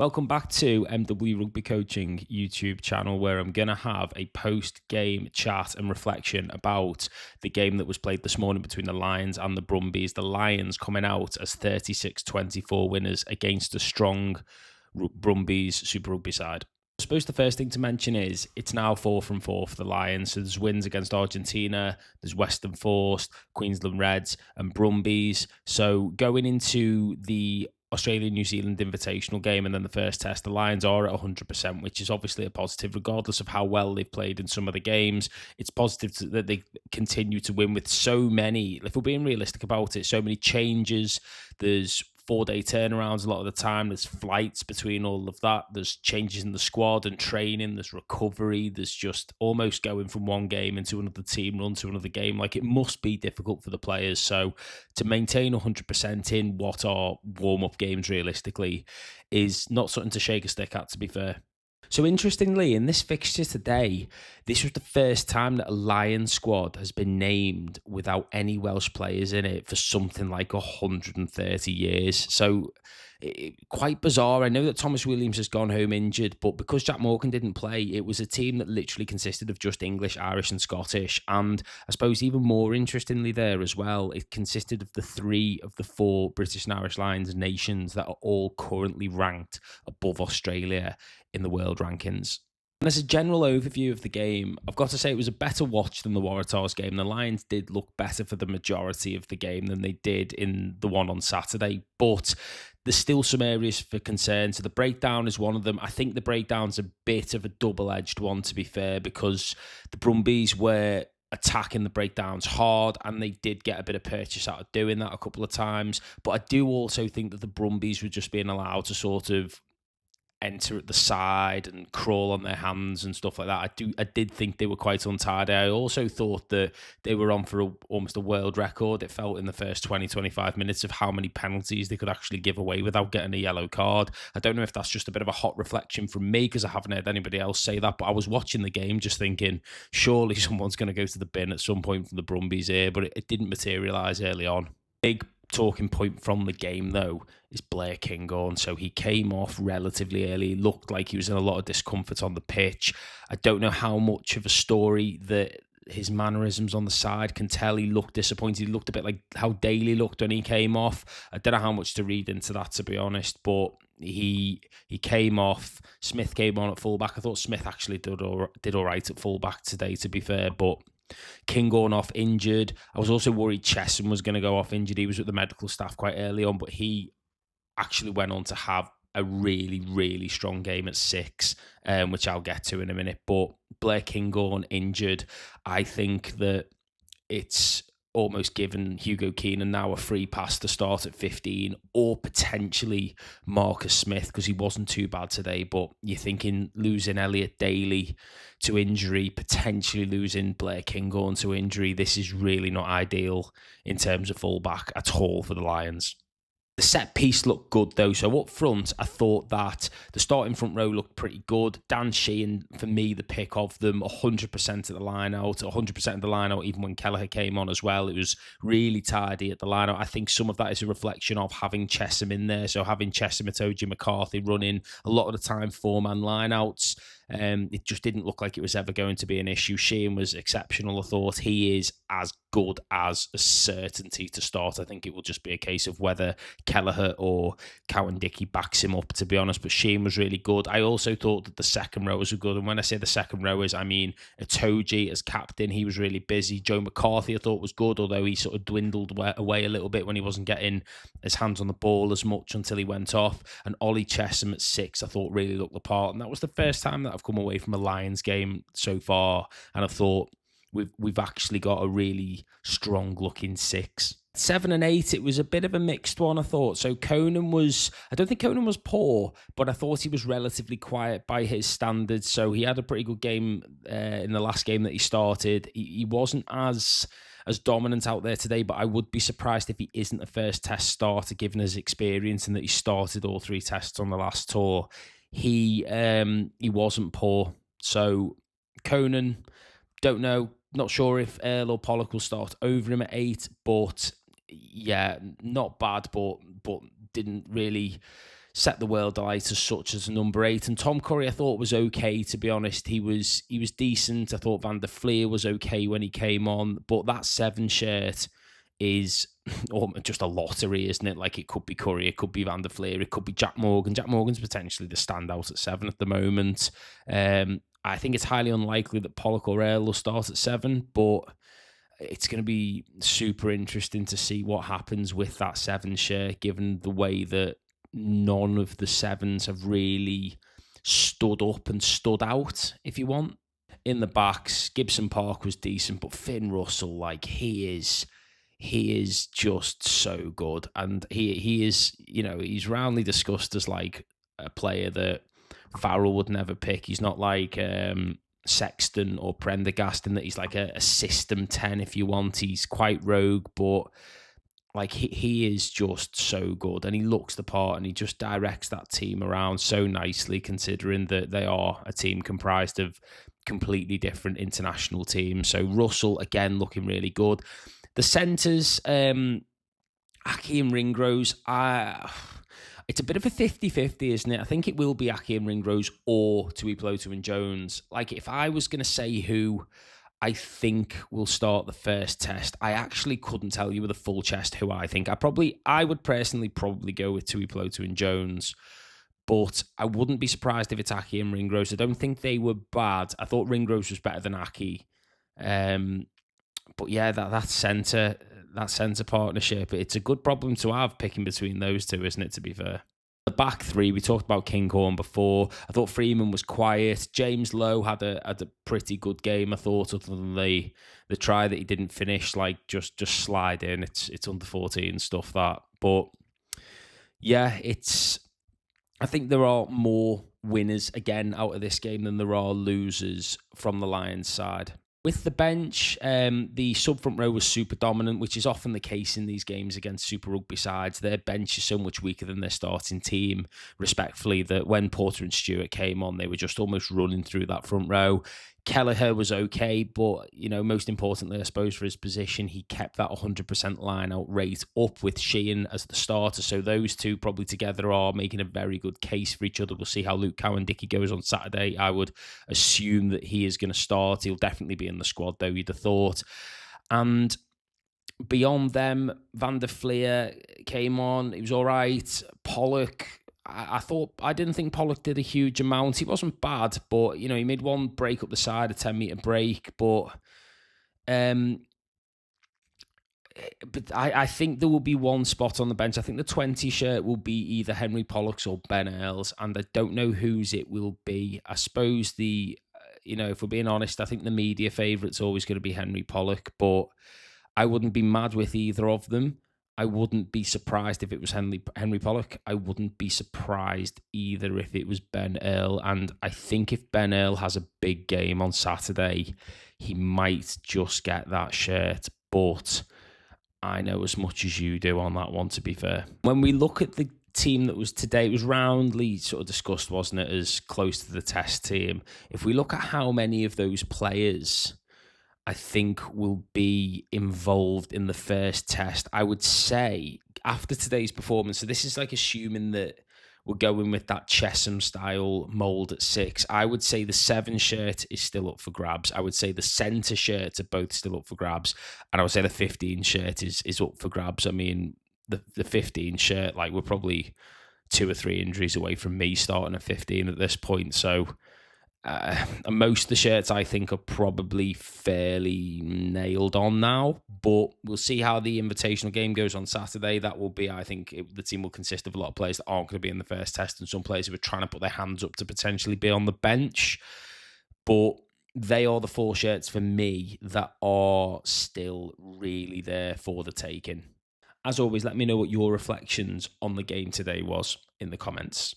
Welcome back to MW Rugby Coaching YouTube channel, where I'm going to have a post-game chat and reflection about the game that was played this morning between the Lions and the Brumbies. The Lions coming out as 36-24 winners against a strong Brumbies Super Rugby side. I suppose the first thing to mention is it's now 4-4 for the Lions. So there's wins against Argentina, there's Western Force, Queensland Reds and Brumbies. So going into the Australia-New Zealand invitational game and then the first test, the Lions are at 100%, which is obviously a positive, regardless of how well they've played in some of the games. It's positive that they continue to win with so many, if we're being realistic about it, so many changes. There's 4-day turnarounds a lot of the time. There's flights between all of that. There's changes in the squad and training. There's recovery. There's just almost going from one game into another team run to another game. Like, it must be difficult for the players. So to maintain 100% in what are warm-up games realistically is not something to shake a stick at, to be fair. So interestingly, in this fixture today, this was the first time that a Lions squad has been named without any Welsh players in it for something like 130 years. So quite bizarre. I know that Thomas Williams has gone home injured, but because Jack Morgan didn't play, it was a team that literally consisted of just English, Irish and Scottish. And I suppose even more interestingly there as well, it consisted of the 3 of the 4 British and Irish Lions nations that are all currently ranked above Australia in the world rankings. And as a general overview of the game, I've got to say it was a better watch than the Waratahs game. The Lions did look better for the majority of the game than they did in the one on Saturday, but there's still some areas for concern. So the breakdown is one of them. I think the breakdown's a bit of a double-edged one, to be fair, because the Brumbies were attacking the breakdowns hard and they did get a bit of purchase out of doing that a couple of times. But I do also think that the Brumbies were just being allowed to sort of enter at the side and crawl on their hands and stuff like that. I did think they were quite untidy. I also thought that they were on for almost a world record. It felt in the first 20-25 minutes of how many penalties they could actually give away without getting a yellow card. I don't know if that's just a bit of a hot reflection from me, because I haven't heard anybody else say that, but I was watching the game just thinking, surely someone's going to go to the bin at some point from the Brumbies here, but it didn't materialise early on. Big talking point from the game, though, is Blair Kinghorn. So he came off relatively early, looked like he was in a lot of discomfort on the pitch. I don't know how much of a story that his mannerisms on the side can tell. He looked disappointed. He looked a bit like how Daly looked when he came off. I don't know how much to read into that, to be honest, but he came off. Smith came on at fullback. I thought Smith actually did all right at fullback today, to be fair, but Kinghorn off injured. I was also worried Chesham was going to go off injured. He was with the medical staff quite early on, but he actually went on to have a really, really strong game at 6, which I'll get to in a minute. But Blair Kinghorn injured. I think that it's almost given Hugo Keenan now a free pass to start at 15, or potentially Marcus Smith, because he wasn't too bad today. But you're thinking losing Elliot Daly to injury, potentially losing Blair Kinghorn to injury. This is really not ideal in terms of fullback at all for the Lions. The set piece looked good, though. So up front, I thought that the starting front row looked pretty good. Dan Sheehan, for me, the pick of them, 100% at the line out, 100% of the line out, even when Kelleher came on as well. It was really tidy at the line out. I think some of that is a reflection of having Chesham in there. So having Chesham, Itoje, McCarthy running a lot of the time 4-man line outs. It just didn't look like it was ever going to be an issue. Sheehan was exceptional, I thought. He is as good as a certainty to start. I think it will just be a case of whether Kelleher or Cowan-Dickey backs him up, to be honest. But Sheehan was really good. I also thought that the second rowers were good. And when I say the second rowers, I mean Itoje as captain. He was really busy. Joe McCarthy, I thought, was good, although he sort of dwindled away a little bit when he wasn't getting his hands on the ball as much until he went off. And Ollie Chesham at 6, I thought, really looked the part. And that was the first time that I've come away from a Lions game so far, and I thought we've actually got a really strong looking 6. 7 and 8, it was a bit of a mixed one, I thought. So I don't think Conan was poor, but I thought he was relatively quiet by his standards. So he had a pretty good game in the last game that he started. He wasn't as dominant out there today, but I would be surprised if he isn't a first test starter, given his experience and that he started all 3 tests on the last tour. He wasn't poor. So Conan, don't know. Not sure if Earl or Pollock will start over him at 8, but yeah, not bad, but didn't really set the world alight as such as number 8. And Tom Curry, I thought was okay, to be honest. He was decent. I thought Van der Fleer was okay when he came on, but that 7 shirt is just a lottery, isn't it? Like, it could be Curry, it could be Van der Fleer, it could be Jack Morgan. Jack Morgan's potentially the standout at 7 at the moment. I think it's highly unlikely that Pollock or Earl will start at 7, but it's going to be super interesting to see what happens with that 7 shirt, given the way that none of the 7s have really stood up and stood out, if you want. In the backs, Gibson Park was decent, but Finn Russell, like, he is just so good. And he is, he's roundly discussed as like a player that Farrell would never pick. He's not like Sexton or Prendergast in that he's like a system 10, if you want. He's quite rogue, but like he is just so good, and he looks the part, and he just directs that team around so nicely, considering that they are a team comprised of completely different international teams. So Russell, again, looking really good. The centres, Aki and Ringrose, it's a bit of a 50-50, isn't it? I think it will be Aki and Ringrose or Tuipulotu and Jones. Like, if I was going to say who I think will start the first test, I actually couldn't tell you with a full chest who I think. I would personally probably go with Tuipulotu and Jones, but I wouldn't be surprised if it's Aki and Ringrose. I don't think they were bad. I thought Ringrose was better than Aki. But yeah, that centre partnership, it's a good problem to have, picking between those two, isn't it, to be fair? The back 3, we talked about Kinghorn before. I thought Freeman was quiet. James Lowe had a pretty good game, I thought, other than the try that he didn't finish, like just slide in. It's under 14 stuff, that. But yeah, I think there are more winners again out of this game than there are losers from the Lions side. With the bench, the sub-front row was super dominant, which is often the case in these games against Super Rugby sides. Their bench is so much weaker than their starting team, respectfully, that when Porter and Stewart came on, they were just almost running through that front row. Kelleher was okay, but, most importantly, I suppose, for his position, he kept that 100% line-out rate up with Sheehan as the starter. So those two probably together are making a very good case for each other. We'll see how Luke Cowan-Dickie goes on Saturday. I would assume that he is going to start. He'll definitely be in the squad, though, you'd have thought. And beyond them, Van der Fleer came on. He was all right. Pollock, I didn't think Pollock did a huge amount. He wasn't bad, but, he made one break up the side, a 10-metre break. But I think there will be one spot on the bench. I think the 20 shirt will be either Henry Pollock's or Ben Earl's, and I don't know whose it will be. I suppose if we're being honest, I think the media favourite's always going to be Henry Pollock, but I wouldn't be mad with either of them. I wouldn't be surprised if it was Henry Pollock. I wouldn't be surprised either if it was Ben Earl. And I think if Ben Earl has a big game on Saturday, he might just get that shirt. But I know as much as you do on that one, to be fair. When we look at the team that was today, it was roundly sort of discussed, wasn't it, as close to the test team. If we look at how many of those players I think will be involved in the first test, I would say after today's performance, so this is like assuming that we're going with that Chesham style mould at 6, I would say the 7 shirt is still up for grabs. I would say the centre shirts are both still up for grabs. And I would say the 15 shirt is up for grabs. I mean, the 15 shirt, like, we're probably 2 or 3 injuries away from me starting a 15 at this point. So most of the shirts, I think, are probably fairly nailed on now, but we'll see how the invitational game goes on Saturday. That will be, I think, the team will consist of a lot of players that aren't going to be in the first test, and some players who are trying to put their hands up to potentially be on the bench. But they are the 4 shirts for me that are still really there for the taking. As always, let me know what your reflections on the game today was in the comments.